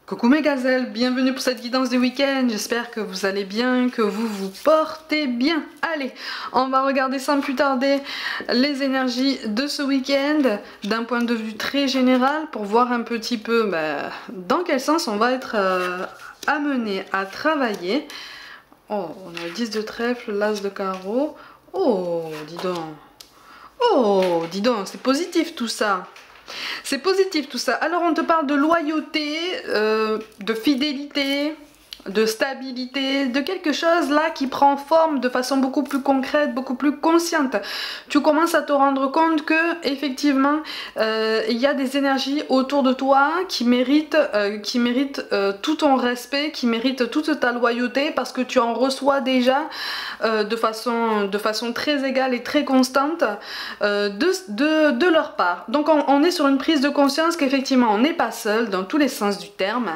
Coucou mes gazelles, bienvenue pour cette guidance du week-end, j'espère que vous allez bien, que vous vous portez bien. Allez, on va regarder sans plus tarder les énergies de ce week-end d'un point de vue très général pour voir un petit peu dans quel sens on va être amené à travailler. Oh, on a le 10 de trèfle, l'as de carreau. Oh, dis donc. Oh, dis donc, c'est positif tout ça. C'est positif tout ça. Alors on te parle de loyauté, de fidélité, de stabilité, de quelque chose là qui prend forme de façon beaucoup plus concrète, beaucoup plus consciente. Tu commences à te rendre compte que effectivement il y a des énergies autour de toi qui méritent tout ton respect, qui méritent toute ta loyauté parce que tu en reçois déjà de façon très égale et très constante de leur part. Donc on est sur une prise de conscience qu'effectivement on n'est pas seul dans tous les sens du terme.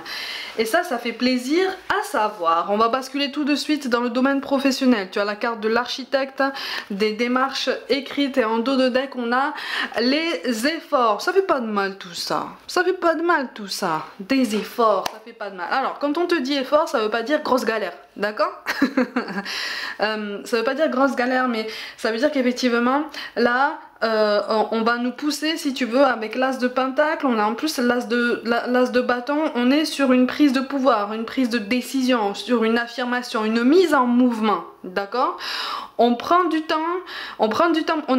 Et ça fait plaisir à savoir. On va basculer tout de suite dans le domaine professionnel. Tu as la carte de l'architecte, des démarches écrites et en dos de deck on a les efforts. Ça fait pas de mal tout ça. Ça fait pas de mal tout ça. Des efforts, ça fait pas de mal. Alors quand on te dit effort, ça veut pas dire grosse galère. D'accord? Ça veut pas dire grosse galère, mais ça veut dire qu'effectivement là on va nous pousser, si tu veux, avec l'as de pentacle. On a en plus l'as de bâton. On est sur une prise de pouvoir, une prise de décision, sur une affirmation, une mise en mouvement. D'accord? On prend du temps, on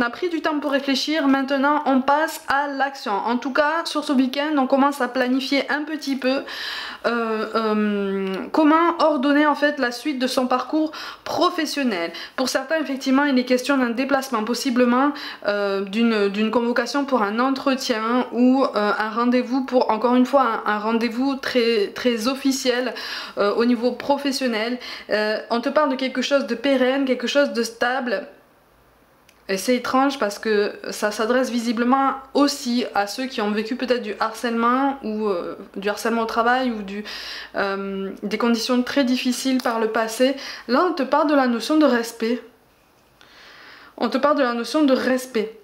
a pris du temps pour réfléchir, maintenant on passe à l'action. En tout cas, sur ce week-end, on commence à planifier un petit peu comment ordonner en fait la suite de son parcours professionnel. Pour certains, effectivement, il est question d'un déplacement, possiblement d'une convocation pour un entretien ou un rendez-vous pour, encore une fois, un rendez-vous très officiel au niveau professionnel. On te parle de quelque chose de pérenne, quelque chose de stable. Et c'est étrange parce que ça s'adresse visiblement aussi à ceux qui ont vécu peut-être du harcèlement ou du harcèlement au travail ou des conditions très difficiles par le passé. Là, on te parle de la notion de respect. On te parle de la notion de respect.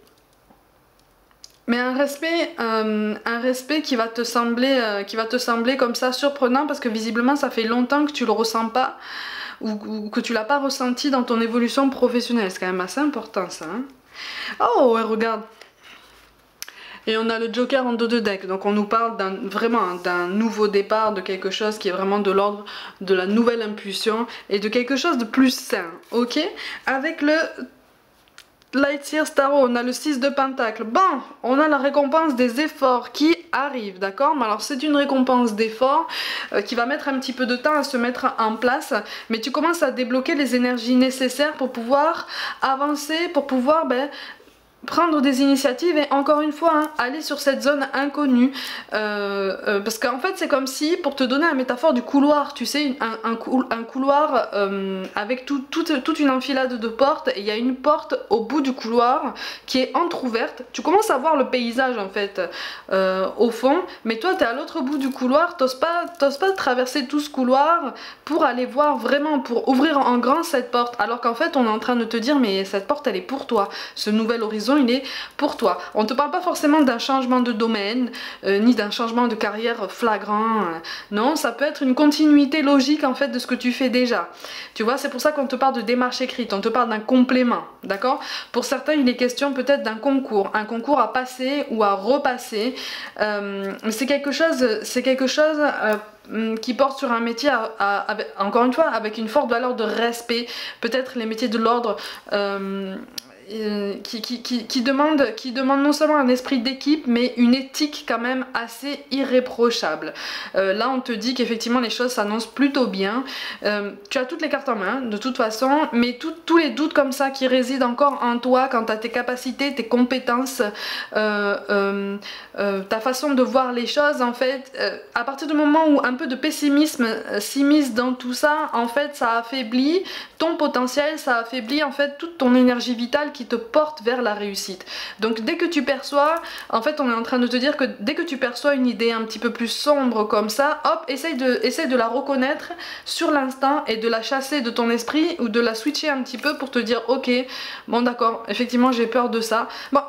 Mais un respect qui va te sembler comme ça surprenant parce que visiblement ça fait longtemps que tu le ressens pas ou que tu l'as pas ressenti dans ton évolution professionnelle. C'est quand même assez important ça. Hein. Oh ouais, regarde. Et on a le Joker en dos de deck, donc on nous parle vraiment d'un nouveau départ, de quelque chose qui est vraiment de l'ordre de la nouvelle impulsion et de quelque chose de plus sain, ok? Avec le Lightyear Starro, on a le 6 de pentacle. Bon, on a la récompense des efforts qui arrive, d'accord? Mais alors c'est une récompense d'efforts qui va mettre un petit peu de temps à se mettre en place, mais tu commences à débloquer les énergies nécessaires pour pouvoir avancer, pour pouvoir prendre des initiatives et encore une fois aller sur cette zone inconnue parce qu'en fait c'est comme si, pour te donner la métaphore du couloir, tu sais, un couloir avec toute une enfilade de portes et il y a une porte au bout du couloir qui est entrouverte. Tu commences à voir le paysage en fait au fond, mais toi tu es à l'autre bout du couloir, t'oses pas traverser tout ce couloir pour aller voir vraiment, pour ouvrir en grand cette porte, alors qu'en fait on est en train de te dire mais cette porte elle est pour toi, ce nouvel horizon il est pour toi. On ne te parle pas forcément d'un changement de domaine, ni d'un changement de carrière flagrant. Non, ça peut être une continuité logique en fait de ce que tu fais déjà. Tu vois, c'est pour ça qu'on te parle de démarche écrite, on te parle d'un complément, d'accord? Pour certains, il est question peut-être d'un concours, un concours à passer ou à repasser. C'est quelque chose qui porte sur un métier encore une fois avec une forte valeur de respect, peut-être les métiers de l'ordre qui demande non seulement un esprit d'équipe mais une éthique quand même assez irréprochable. Là on te dit qu'effectivement les choses s'annoncent plutôt bien. Tu as toutes les cartes en main de toute façon, mais tous les doutes comme ça qui résident encore en toi quant à tes capacités, tes compétences, ta façon de voir les choses en fait, à partir du moment où un peu de pessimisme s'immisce dans tout ça, en fait ça affaiblit ton potentiel, ça affaiblit en fait toute ton énergie vitale qui te porte vers la réussite. Donc dès que tu perçois, en fait on est en train de te dire que dès que tu perçois une idée un petit peu plus sombre comme ça, hop, essaye de la reconnaître sur l'instant et de la chasser de ton esprit ou de la switcher un petit peu pour te dire ok, bon d'accord, effectivement j'ai peur de ça. Bon,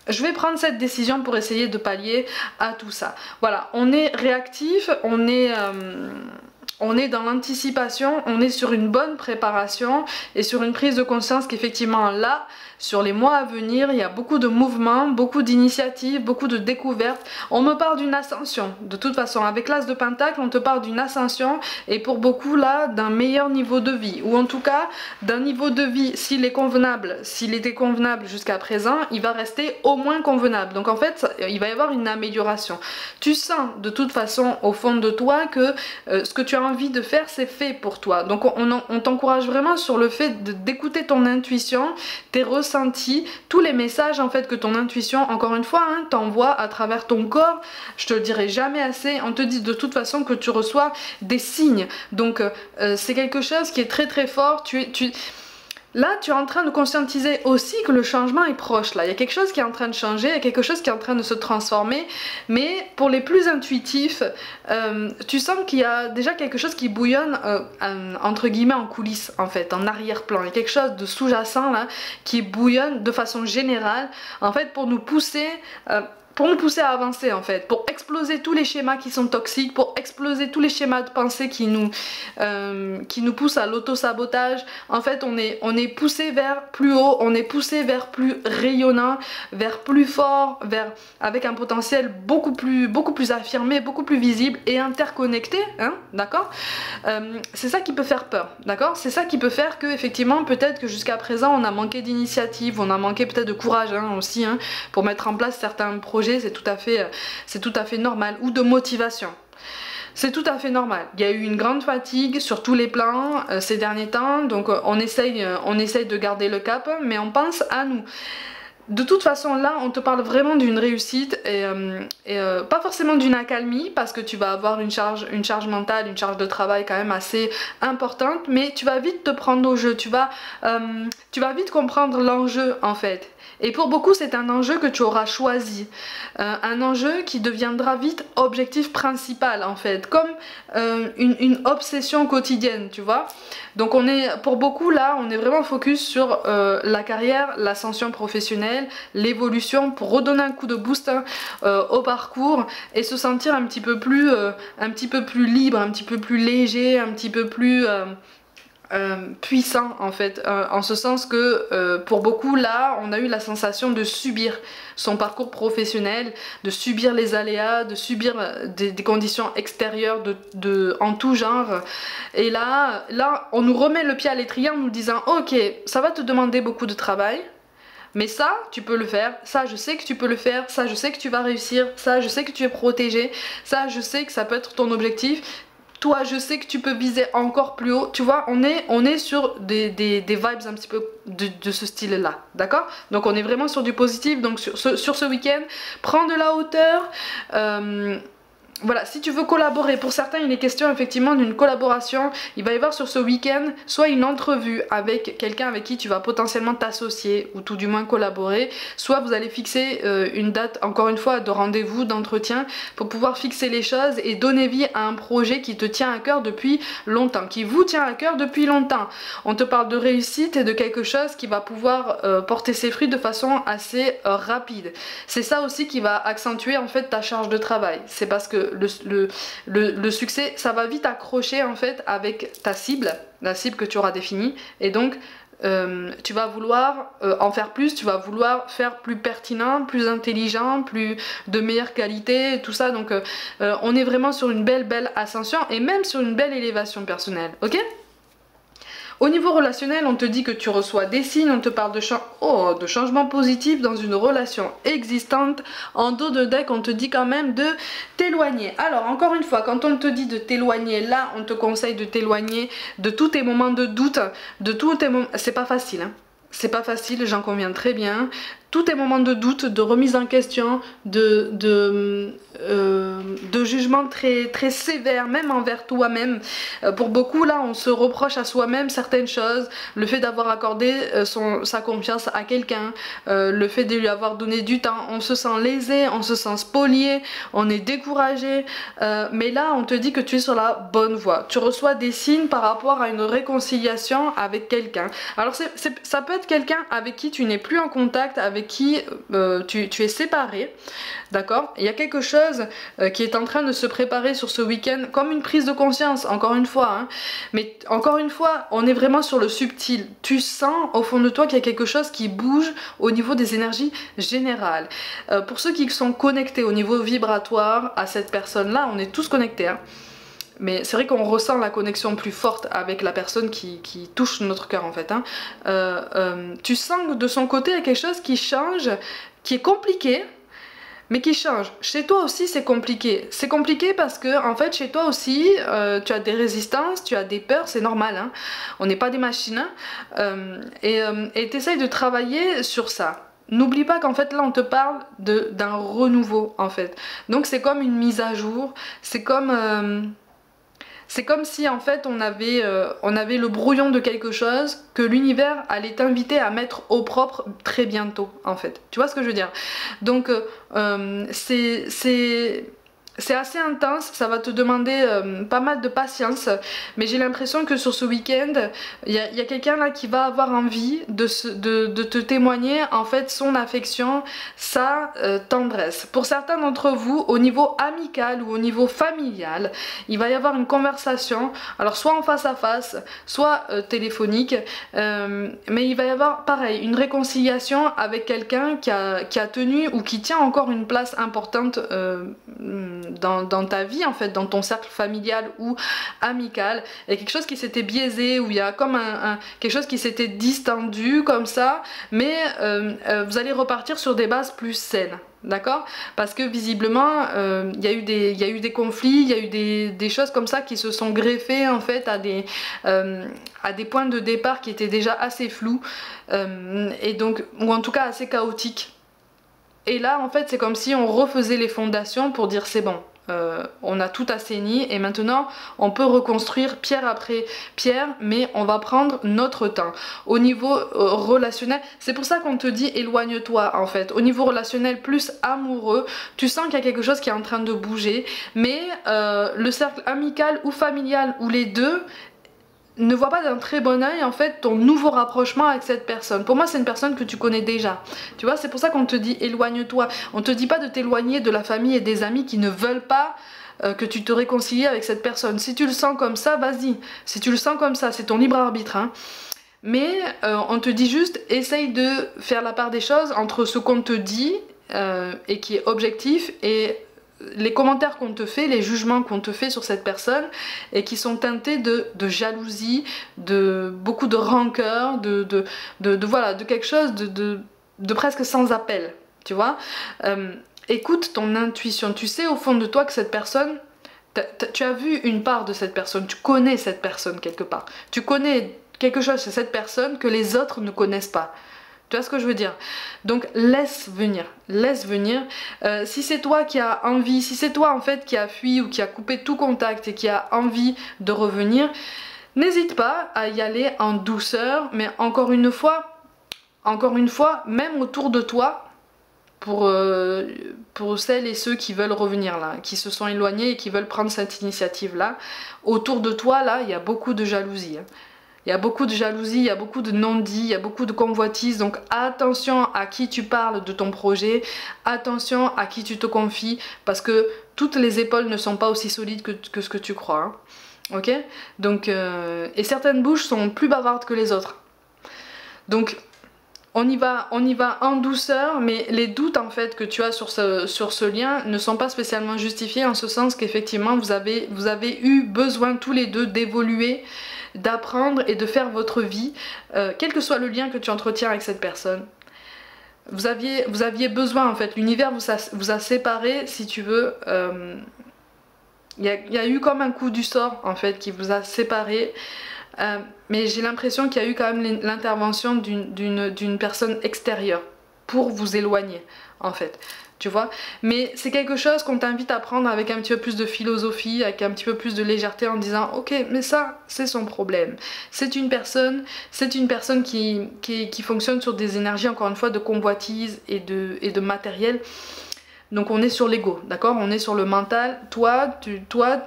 je vais prendre cette décision pour essayer de pallier à tout ça. Voilà, on est réactif, on est dans l'anticipation, on est sur une bonne préparation et sur une prise de conscience qu'effectivement là, sur les mois à venir, il y a beaucoup de mouvements, beaucoup d'initiatives, beaucoup de découvertes. On me parle d'une ascension, de toute façon. Avec l'As de Pentacle, on te parle d'une ascension et pour beaucoup là, d'un meilleur niveau de vie. Ou en tout cas, d'un niveau de vie, s'il est convenable, s'il était convenable jusqu'à présent, il va rester au moins convenable. Donc en fait, il va y avoir une amélioration. Tu sens de toute façon au fond de toi que ce que tu as envie de faire, c'est fait pour toi. Donc on t'encourage vraiment sur le fait d'écouter ton intuition, tes ressentis, tous les messages en fait que ton intuition, encore une fois, hein, t'envoie à travers ton corps. Je te le dirai jamais assez, on te dit de toute façon que tu reçois des signes. Donc c'est quelque chose qui est très très fort. Là, tu es en train de conscientiser aussi que le changement est proche. Là, il y a quelque chose qui est en train de changer, il y a quelque chose qui est en train de se transformer. Mais pour les plus intuitifs, tu sens qu'il y a déjà quelque chose qui bouillonne entre guillemets en coulisses, en fait, en arrière-plan. Il y a quelque chose de sous-jacent là qui bouillonne de façon générale, en fait, pour nous pousser à avancer en fait, pour exploser tous les schémas qui sont toxiques, pour exploser tous les schémas de pensée qui nous poussent à l'auto-sabotage. En fait, on est poussé vers plus haut, on est poussé vers plus rayonnant, vers plus fort, avec un potentiel beaucoup plus affirmé, beaucoup plus visible et interconnecté, hein, d'accord. C'est ça qui peut faire peur, d'accord. C'est ça qui peut faire que effectivement, peut-être que jusqu'à présent, on a manqué d'initiative, on a manqué peut-être de courage hein, aussi, hein, pour mettre en place certains projets. C'est tout à fait normal, ou de motivation. C'est tout à fait normal. Il y a eu une grande fatigue sur tous les plans ces derniers temps, donc on essaye de garder le cap, mais on pense à nous. De toute façon là on te parle vraiment d'une réussite et pas forcément d'une accalmie parce que tu vas avoir une charge mentale, une charge de travail quand même assez importante, mais tu vas vite te prendre au jeu, tu vas vite comprendre l'enjeu en fait. Et pour beaucoup c'est un enjeu que tu auras choisi, un enjeu qui deviendra vite objectif principal en fait, comme une obsession quotidienne, tu vois. Donc pour beaucoup là, on est vraiment focus sur la carrière, l'ascension professionnelle, l'évolution pour redonner un coup de boost au parcours et se sentir un petit peu plus libre, un petit peu plus léger, un petit peu plus puissant en fait, en ce sens que pour beaucoup là on a eu la sensation de subir son parcours professionnel, de subir les aléas, de subir des conditions extérieures en tout genre, et là on nous remet le pied à l'étrier en nous disant ok, ça va te demander beaucoup de travail, mais ça, tu peux le faire, ça je sais que tu peux le faire, ça je sais que tu vas réussir, ça je sais que tu es protégé, ça je sais que ça peut être ton objectif, toi je sais que tu peux viser encore plus haut, tu vois, on est sur des vibes un petit peu de ce style là, d'accord. Donc on est vraiment sur du positif, donc sur ce week-end, prends de la hauteur, voilà, si tu veux collaborer, pour certains il est question effectivement d'une collaboration, il va y avoir sur ce week-end soit une entrevue avec quelqu'un avec qui tu vas potentiellement t'associer ou tout du moins collaborer, soit vous allez fixer une date, encore une fois, de rendez-vous, d'entretien pour pouvoir fixer les choses et donner vie à un projet qui te tient à cœur depuis longtemps, qui vous tient à cœur depuis longtemps. On te parle de réussite et de quelque chose qui va pouvoir porter ses fruits de façon assez rapide. C'est ça aussi qui va accentuer en fait ta charge de travail, c'est parce que le succès, ça va vite accrocher en fait avec ta cible, la cible que tu auras définie, et donc tu vas vouloir en faire plus, tu vas vouloir faire plus pertinent, plus intelligent, plus de meilleure qualité, tout ça. Donc on est vraiment sur une belle ascension et même sur une belle élévation personnelle, ok. Au niveau relationnel, on te dit que tu reçois des signes, on te parle de changements positifs dans une relation existante. En dos de deck, on te dit quand même de t'éloigner. Alors, encore une fois, quand on te dit de t'éloigner, là, on te conseille de t'éloigner de tous tes moments de doute, de tous tes moments... C'est pas facile, hein. C'est pas facile, j'en conviens très bien. Tous tes moments de doute, de remise en question, de jugement très sévère, même envers toi-même. Pour beaucoup, là, on se reproche à soi-même certaines choses. Le fait d'avoir accordé sa confiance à quelqu'un, le fait de lui avoir donné du temps, on se sent lésé, on se sent spolié, on est découragé. Mais là, on te dit que tu es sur la bonne voie. Tu reçois des signes par rapport à une réconciliation avec quelqu'un. Alors, ça peut être quelqu'un avec qui tu n'es plus en contact, avec avec qui tu es séparé, d'accord? Il y a quelque chose qui est en train de se préparer sur ce week-end, comme une prise de conscience, encore une fois, hein. Mais encore une fois, on est vraiment sur le subtil. Tu sens au fond de toi qu'il y a quelque chose qui bouge au niveau des énergies générales. Pour ceux qui sont connectés au niveau vibratoire à cette personne-là, on est tous connectés, hein. Mais c'est vrai qu'on ressent la connexion plus forte avec la personne qui touche notre cœur en fait, hein. Tu sens que de son côté il y a quelque chose qui change, qui est compliqué, mais qui change. Chez toi aussi c'est compliqué. C'est compliqué parce que en fait chez toi aussi tu as des résistances, tu as des peurs, c'est normal, hein. On n'est pas des machines, hein. Et tu essayes de travailler sur ça. N'oublie pas qu'en fait là on te parle d'un renouveau en fait. Donc c'est comme une mise à jour, c'est comme si en fait on avait le brouillon de quelque chose que l'univers allait t'inviter à mettre au propre très bientôt en fait. Tu vois ce que je veux dire? Donc c'est assez intense, ça va te demander pas mal de patience, mais j'ai l'impression que sur ce week-end, il y a quelqu'un là qui va avoir envie de te témoigner en fait son affection, sa tendresse. Pour certains d'entre vous, au niveau amical ou au niveau familial, il va y avoir une conversation, alors soit en face à face, soit téléphonique, mais il va y avoir pareil, une réconciliation avec quelqu'un qui a tenu ou qui tient encore une place importante dans ta vie en fait, dans ton cercle familial ou amical. Il y a quelque chose qui s'était biaisé, ou il y a comme quelque chose qui s'était distendu comme ça, mais vous allez repartir sur des bases plus saines. D'accord? Parce que visiblement il y a eu des conflits, il y a eu des choses comme ça qui se sont greffées en fait à des points de départ qui étaient déjà assez flous, et donc, ou en tout cas assez chaotiques. Et là en fait c'est comme si on refaisait les fondations pour dire c'est bon, on a tout assaini et maintenant on peut reconstruire pierre après pierre, mais on va prendre notre temps. Au niveau relationnel, c'est pour ça qu'on te dit éloigne-toi en fait. Au niveau relationnel plus amoureux, tu sens qu'il y a quelque chose qui est en train de bouger, mais le cercle amical ou familial ou les deux ne vois pas d'un très bon œil en fait ton nouveau rapprochement avec cette personne. Pour moi c'est une personne que tu connais déjà, tu vois, c'est pour ça qu'on te dit éloigne-toi. On te dit pas de t'éloigner de la famille et des amis qui ne veulent pas que tu te réconcilies avec cette personne. Si tu le sens comme ça, vas-y. Si tu le sens comme ça, c'est ton libre arbitre, hein. Mais on te dit juste essaye de faire la part des choses entre ce qu'on te dit et qui est objectif et les commentaires qu'on te fait, les jugements qu'on te fait sur cette personne et qui sont teintés de jalousie, de beaucoup de rancœur, voilà, de quelque chose de presque sans appel, tu vois. Écoute ton intuition, tu sais au fond de toi que cette personne, tu as vu une part de cette personne, tu connais cette personne quelque part, tu connais quelque chose chez cette personne que les autres ne connaissent pas. Tu vois ce que je veux dire? Donc laisse venir, laisse venir. Si c'est toi qui as envie, si c'est toi en fait qui a fui ou qui a coupé tout contact et qui a envie de revenir, n'hésite pas à y aller en douceur, mais encore une fois, même autour de toi, pour celles et ceux qui veulent revenir là, qui se sont éloignés et qui veulent prendre cette initiative là, autour de toi là, il y a beaucoup de jalousie, hein. Il y a beaucoup de jalousie, il y a beaucoup de non-dits, il y a beaucoup de convoitises, donc attention à qui tu parles de ton projet, attention à qui tu te confies, parce que toutes les épaules ne sont pas aussi solides que ce que tu crois, hein. Ok? Donc, et certaines bouches sont plus bavardes que les autres. Donc, on y va en douceur, mais les doutes en fait que tu as sur ce lien ne sont pas spécialement justifiés, en ce sens qu'effectivement vous avez eu besoin tous les deux d'évoluer, d'apprendre et de faire votre vie, quel que soit le lien que tu entretiens avec cette personne. Vous aviez besoin en fait, l'univers vous a séparés, si tu veux. Il y a eu comme un coup du sort en fait qui vous a séparés. Mais j'ai l'impression qu'il y a eu quand même l'intervention d'une personne extérieure pour vous éloigner en fait, tu vois. Mais c'est quelque chose qu'on t'invite à prendre avec un petit peu plus de philosophie, avec un petit peu plus de légèreté, en disant ok, mais ça c'est son problème, c'est une personne qui fonctionne sur des énergies encore une fois de convoitise et de matériel. Donc on est sur l'ego, d'accord? On est sur le mental. Toi,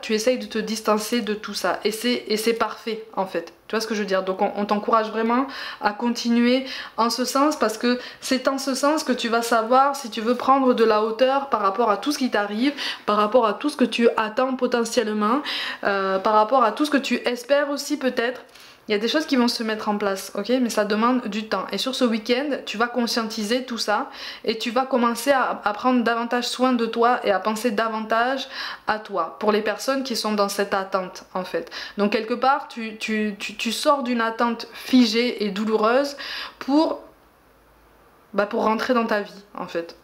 tu essayes de te distancer de tout ça. Et c'est parfait, en fait. Tu vois ce que je veux dire? Donc on t'encourage vraiment à continuer en ce sens, parce que c'est en ce sens que tu vas savoir si tu veux prendre de la hauteur par rapport à tout ce qui t'arrive, par rapport à tout ce que tu attends potentiellement, par rapport à tout ce que tu espères aussi peut-être. Il y a des choses qui vont se mettre en place, ok? Mais ça demande du temps. Et sur ce week-end, tu vas conscientiser tout ça et tu vas commencer à prendre davantage soin de toi et à penser davantage à toi, pour les personnes qui sont dans cette attente, en fait. Donc quelque part, tu sors d'une attente figée et douloureuse pour rentrer dans ta vie, en fait.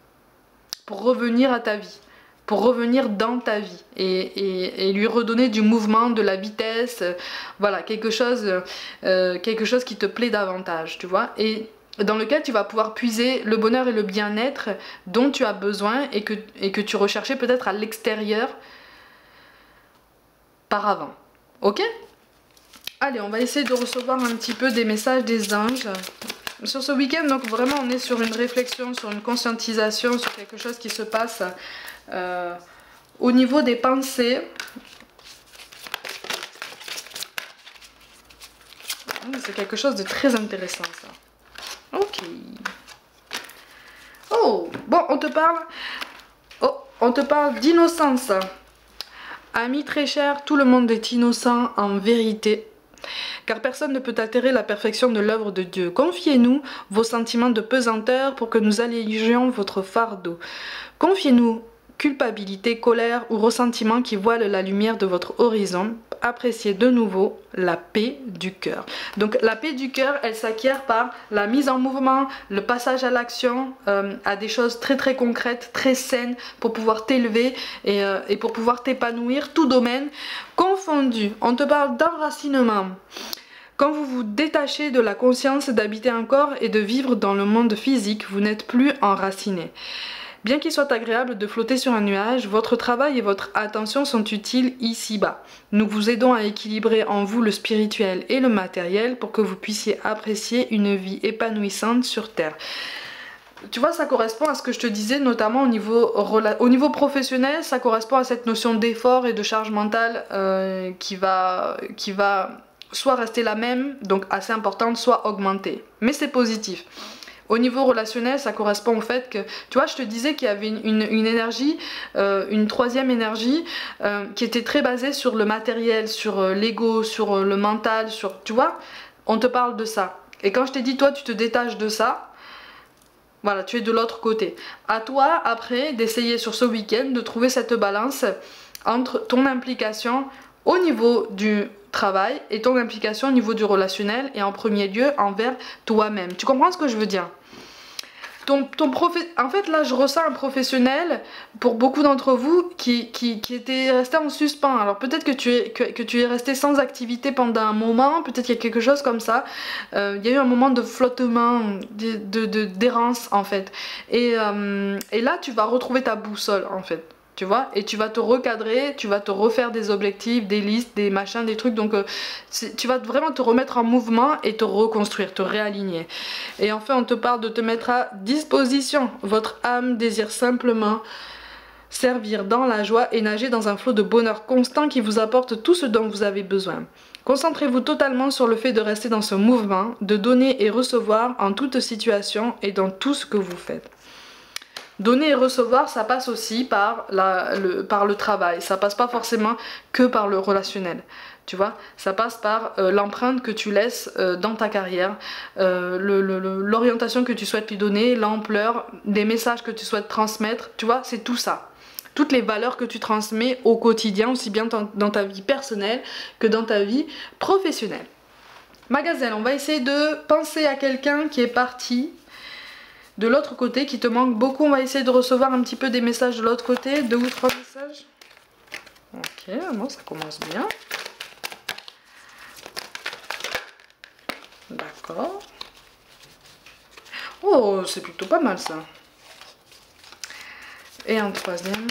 Pour revenir à ta vie. Pour revenir dans ta vie et lui redonner du mouvement, de la vitesse, voilà, quelque chose qui te plaît davantage, tu vois, et dans lequel tu vas pouvoir puiser le bonheur et le bien-être dont tu as besoin et que tu recherchais peut-être à l'extérieur par avant, ok? Allez, on va essayer de recevoir un petit peu des messages des anges. Sur ce week-end, donc vraiment on est sur une réflexion, sur une conscientisation, sur quelque chose qui se passe au niveau des pensées. C'est quelque chose de très intéressant ça. Ok. Oh, bon, on te parle. Oh, on te parle d'innocence. Ami très cher, tout le monde est innocent en vérité. Car personne ne peut altérer la perfection de l'œuvre de Dieu. Confiez-nous vos sentiments de pesanteur pour que nous allégions votre fardeau. Confiez-nous culpabilité, colère ou ressentiment qui voilent la lumière de votre horizon. Appréciez de nouveau la paix du cœur. Donc la paix du cœur, elle s'acquiert par la mise en mouvement, le passage à l'action, à des choses très très concrètes, très saines pour pouvoir t'élever et pour pouvoir t'épanouir, tout domaine confondu. On te parle d'enracinement. Quand vous vous détachez de la conscience d'habiter un corps et de vivre dans le monde physique, vous n'êtes plus enraciné. Bien qu'il soit agréable de flotter sur un nuage, votre travail et votre attention sont utiles ici-bas. Nous vous aidons à équilibrer en vous le spirituel et le matériel pour que vous puissiez apprécier une vie épanouissante sur Terre. Tu vois, ça correspond à ce que je te disais, notamment au niveau professionnel, ça correspond à cette notion d'effort et de charge mentale qui va soit rester la même, donc assez importante, soit augmenter. Mais c'est positif. Au niveau relationnel, ça correspond au fait que, tu vois, je te disais qu'il y avait une énergie, une troisième énergie qui était très basée sur le matériel, sur l'ego, sur le mental, sur, tu vois, on te parle de ça. Et quand je t'ai dit, toi, tu te détaches de ça, voilà, tu es de l'autre côté. À toi, après, d'essayer sur ce week-end de trouver cette balance entre ton implication au niveau du travail et ton implication au niveau du relationnel et en premier lieu envers toi-même. Tu comprends ce que je veux dire? En fait là je ressens un professionnel pour beaucoup d'entre vous qui était resté en suspens. Alors peut-être que tu es resté sans activité pendant un moment, peut-être qu'il y a quelque chose comme ça. Il y a eu un moment de flottement, d'errance en fait. Et là tu vas retrouver ta boussole en fait. Tu vois, et tu vas te recadrer, tu vas te refaire des objectifs, des listes, des machins, des trucs, donc tu vas vraiment te remettre en mouvement et te reconstruire, te réaligner. Et enfin on te parle de te mettre à disposition. Votre âme désire simplement servir dans la joie et nager dans un flot de bonheur constant qui vous apporte tout ce dont vous avez besoin. Concentrez-vous totalement sur le fait de rester dans ce mouvement, de donner et recevoir en toute situation et dans tout ce que vous faites. Donner et recevoir, ça passe aussi par le travail, ça passe pas forcément que par le relationnel, tu vois, ça passe par l'empreinte que tu laisses dans ta carrière, l'orientation que tu souhaites lui donner, l'ampleur, des messages que tu souhaites transmettre, tu vois, c'est tout ça. Toutes les valeurs que tu transmets au quotidien, aussi bien dans ta vie personnelle que dans ta vie professionnelle. Ma gazelle, on va essayer de penser à quelqu'un qui est parti de l'autre côté, qui te manque beaucoup. On va essayer de recevoir un petit peu des messages de l'autre côté, 2 ou 3 messages. Ok, bon, ça commence bien. D'accord. Oh, c'est plutôt pas mal ça. Et un troisième.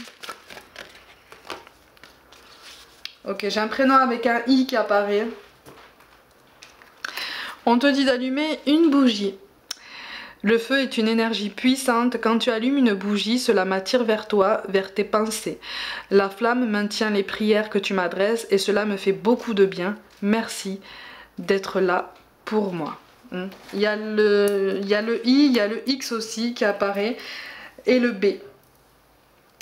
Ok, j'ai un prénom avec un I qui apparaît. On te dit d'allumer une bougie. Le feu est une énergie puissante. Quand tu allumes une bougie, cela m'attire vers toi, vers tes pensées. La flamme maintient les prières que tu m'adresses et cela me fait beaucoup de bien. Merci d'être là pour moi. Il y a le I, il y a le X aussi qui apparaît et le B.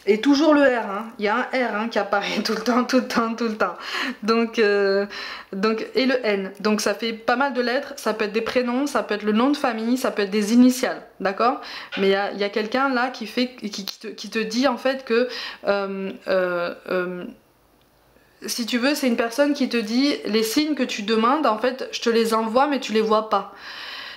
Et toujours le R, hein. Il y a un R hein, qui apparaît tout le temps, tout le temps, tout le temps. Donc, et le N. Donc ça fait pas mal de lettres, ça peut être des prénoms, ça peut être le nom de famille, ça peut être des initiales, d'accord? Mais il y a quelqu'un là qui te dit en fait que, si tu veux, c'est une personne qui te dit les signes que tu demandes, en fait, je te les envoie mais tu les vois pas.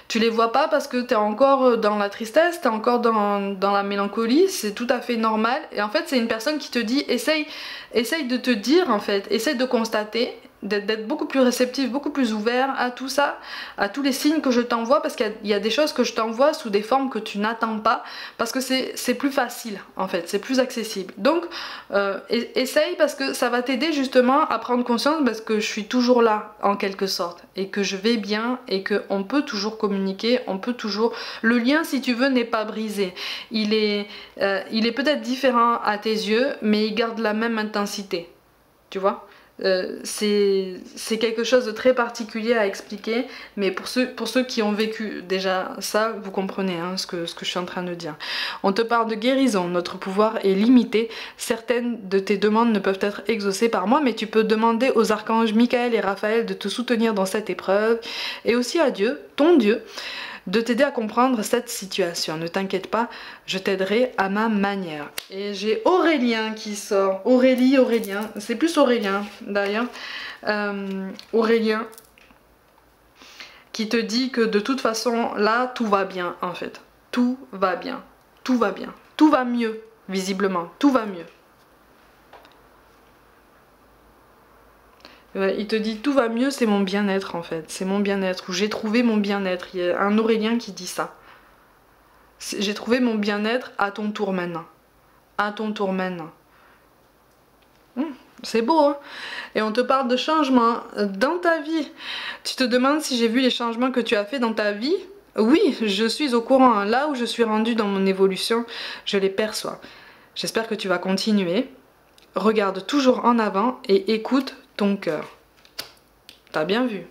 Tu les vois pas parce que tu es encore dans la tristesse, tu es encore dans la mélancolie, c'est tout à fait normal. Et en fait, c'est une personne qui te dit, essaye de te dire en fait, essaye de constater, d'être beaucoup plus réceptif, beaucoup plus ouvert à tout ça, à tous les signes que je t'envoie, parce qu'il y a des choses que je t'envoie sous des formes que tu n'attends pas, parce que c'est plus facile en fait, c'est plus accessible. Donc essaye, parce que ça va t'aider justement à prendre conscience, parce que je suis toujours là en quelque sorte, et que je vais bien, et qu'on peut toujours communiquer, on peut toujours... Le lien, si tu veux, n'est pas brisé. Il est peut-être différent à tes yeux, mais il garde la même intensité, tu vois. C'est quelque chose de très particulier à expliquer, mais pour ceux qui ont vécu déjà ça, vous comprenez hein, ce que je suis en train de dire. On te parle de guérison, notre pouvoir est limité, certaines de tes demandes ne peuvent être exaucées par moi, mais tu peux demander aux archanges Michael et Raphaël de te soutenir dans cette épreuve, et aussi à Dieu, ton Dieu, de t'aider à comprendre cette situation. Ne t'inquiète pas, je t'aiderai à ma manière. Et j'ai Aurélien qui sort. Aurélien. C'est plus Aurélien d'ailleurs. Aurélien qui te dit que de toute façon, là, tout va bien en fait. Tout va bien. Tout va bien. Tout va mieux, visiblement. Tout va mieux. Il te dit tout va mieux, c'est mon bien-être en fait, c'est mon bien-être, ou j'ai trouvé mon bien-être. Il y a un Aurélien qui dit ça. J'ai trouvé mon bien-être, à ton tour maintenant. À ton tour maintenant. C'est beau hein. Et on te parle de changements dans ta vie. Tu te demandes si j'ai vu les changements que tu as fait dans ta vie? Oui, je suis au courant. Là où je suis rendue dans mon évolution, je les perçois. J'espère que tu vas continuer. Regarde toujours en avant et écoute ton cœur. T'as bien vu.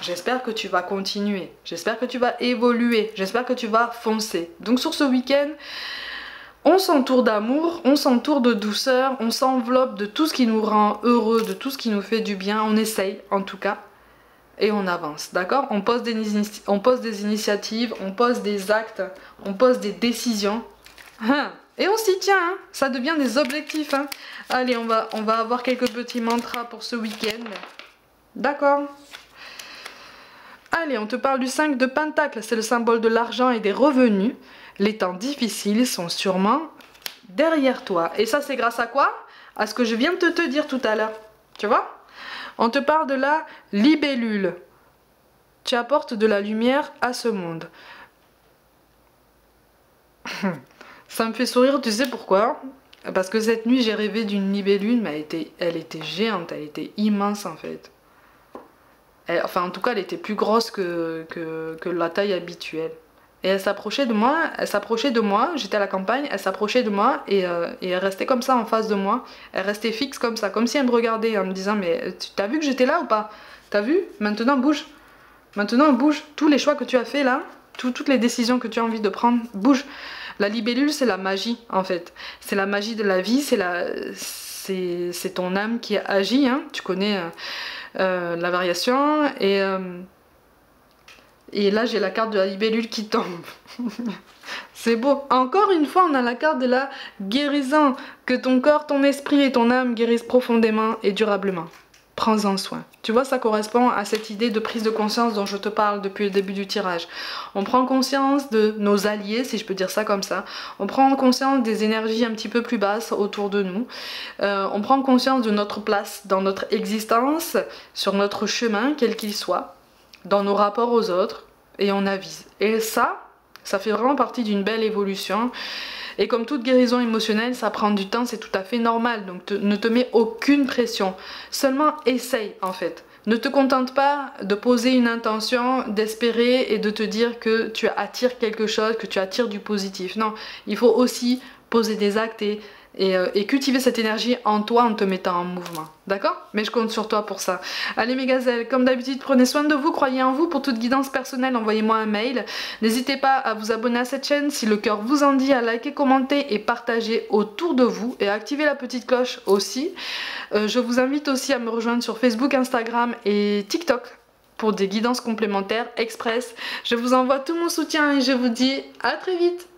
J'espère que tu vas continuer. J'espère que tu vas évoluer. J'espère que tu vas foncer. Donc sur ce week-end, on s'entoure d'amour, on s'entoure de douceur, on s'enveloppe de tout ce qui nous rend heureux, de tout ce qui nous fait du bien. On essaye en tout cas. Et on avance, d'accord? On pose des initiatives, on pose des actes, on pose des décisions. Et on s'y tient, hein. Ça devient des objectifs. Hein. Allez, on va avoir quelques petits mantras pour ce week-end. D'accord? Allez, on te parle du 5 de Pentacle, c'est le symbole de l'argent et des revenus. Les temps difficiles sont sûrement derrière toi. Et ça, c'est grâce à quoi? À ce que je viens de te dire tout à l'heure. Tu vois? On te parle de la libellule. Tu apportes de la lumière à ce monde. Ça me fait sourire, tu sais pourquoi? Parce que cette nuit, j'ai rêvé d'une libellule, mais elle était géante, elle était immense en fait. Enfin, en tout cas, elle était plus grosse que la taille habituelle. Et elle s'approchait de moi, j'étais à la campagne, elle s'approchait de moi et elle restait comme ça en face de moi. Elle restait fixe comme ça, comme si elle me regardait en me disant « Mais t'as vu que j'étais là ou pas? T'as vu? Maintenant bouge. Maintenant bouge. Tous les choix que tu as fait là, toutes les décisions que tu as envie de prendre, bouge. » La libellule, c'est la magie en fait. C'est la magie de la vie, c'est ton âme qui agit, hein. Tu connais la variation et là j'ai la carte de la libellule qui tombe. C'est beau. Encore une fois on a la carte de la guérison. Que ton corps, ton esprit et ton âme guérissent profondément et durablement. Prends-en soin. Tu vois, ça correspond à cette idée de prise de conscience dont je te parle depuis le début du tirage. On prend conscience de nos alliés, si je peux dire ça comme ça. On prend conscience des énergies un petit peu plus basses autour de nous. On prend conscience de notre place dans notre existence, sur notre chemin, quel qu'il soit, dans nos rapports aux autres, et on avise. Et ça fait vraiment partie d'une belle évolution. Et comme toute guérison émotionnelle, ça prend du temps, c'est tout à fait normal. Donc ne te mets aucune pression. Seulement essaye en fait. Ne te contente pas de poser une intention, d'espérer et de te dire que tu attires quelque chose, que tu attires du positif. Non, il faut aussi poser des actes et cultiver cette énergie en toi en te mettant en mouvement. D'accord? Mais je compte sur toi pour ça. Allez mes gazelles, comme d'habitude, prenez soin de vous, croyez en vous. Pour toute guidance personnelle, envoyez-moi un mail. N'hésitez pas à vous abonner à cette chaîne si le cœur vous en dit, à liker, commenter et partager autour de vous. Et à activer la petite cloche aussi. Je vous invite aussi à me rejoindre sur Facebook, Instagram et TikTok pour des guidances complémentaires express. Je vous envoie tout mon soutien et je vous dis à très vite.